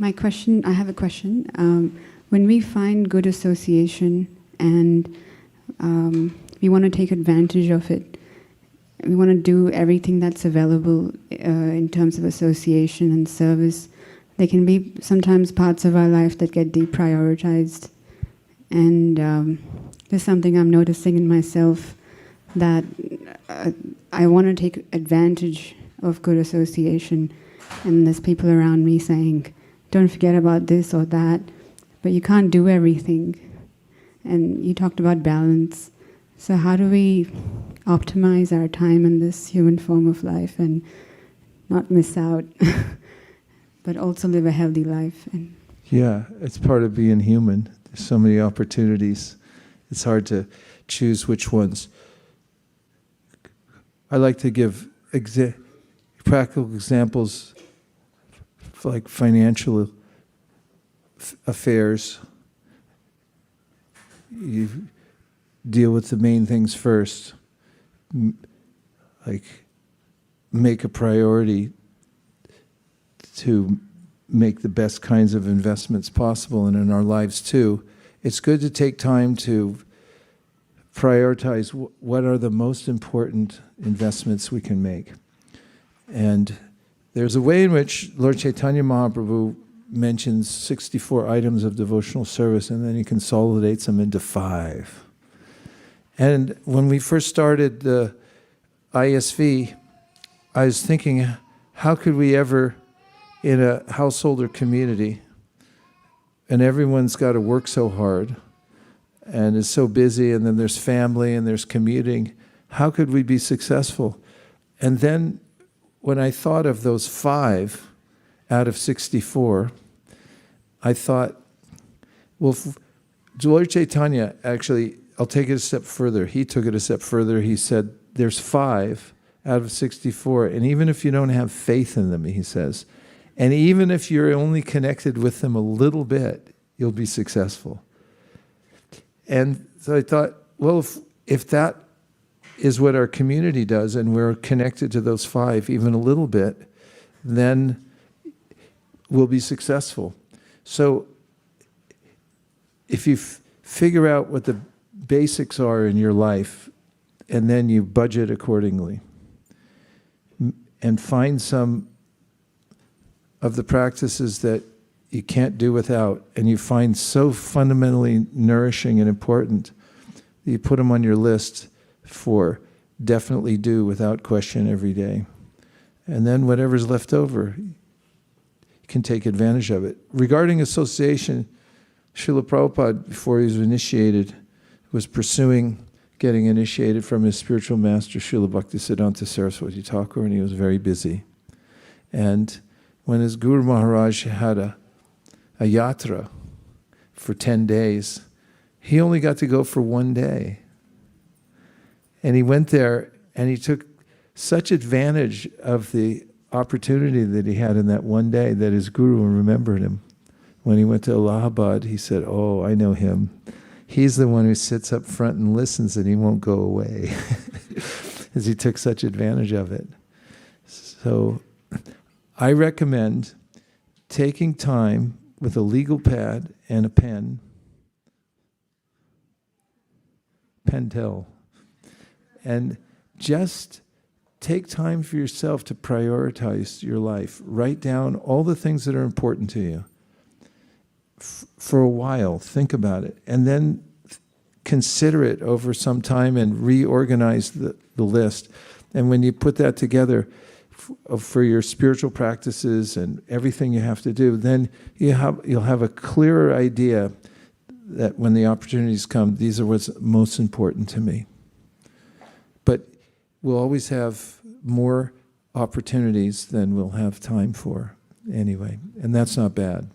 I have a question. When we find good association and we want to take advantage of it, we want to do everything that's available in terms of association and service, there can be sometimes parts of our life that get deprioritized. And there's something I'm noticing in myself, that I want to take advantage of good association, and there's people around me saying, don't forget about this or that, but you can't do everything. And you talked about balance. So how do we optimize our time in this human form of life and not miss out, but also live a healthy life? Yeah, it's part of being human. There's so many opportunities. It's hard to choose which ones. I like to give practical examples like financial affairs. You deal with the main things first. Like, make a priority to make the best kinds of investments possible, and in our lives too. It's good to take time to prioritize what are the most important investments we can make. And there's a way in which Lord Chaitanya Mahaprabhu mentions 64 items of devotional service, and then he consolidates them into 5. And when we first started the ISV, I was thinking, how could we ever, in a household or community, and everyone's got to work so hard and is so busy, and then there's family and there's commuting, how could we be successful? And then when I thought of those 5 out of 64, I thought, well, Lord Chaitanya, actually, I'll take it a step further. He took it a step further. He said, there's 5 out of 64, and even if you don't have faith in them, he says, and even if you're only connected with them a little bit, you'll be successful. And so I thought, well, if that is what our community does, and we're connected to those 5 even a little bit, then we'll be successful. So if you figure out what the basics are in your life, and then you budget accordingly, and find some of the practices that you can't do without, and you find so fundamentally nourishing and important, that you put them on your list for definitely do without question every day. And then whatever's left over, you can take advantage of it. Regarding association, Śrīla Prabhupāda, before he was initiated, was pursuing getting initiated from his spiritual master, Śrīla Bhaktisiddhānta Sarasvatī Ṭhākura, and he was very busy. And when his Guru Mahārāja had a yātrā for 10 days, he only got to go for 1 day. And he went there and he took such advantage of the opportunity that he had in that 1 day that his Guru remembered him. When he went to Allahabad, he said, oh, I know him. He's the one who sits up front and listens, and he won't go away. As he took such advantage of it. So I recommend taking time with a legal pad and a pen, pentel, and just take time for yourself to prioritize your life. Write down all the things that are important to you. For a while, think about it, and then consider it over some time and reorganize the list. And when you put that together for your spiritual practices and everything you have to do, then you'll have a clearer idea that when the opportunities come, these are what's most important to me. But we'll always have more opportunities than we'll have time for anyway, and that's not bad.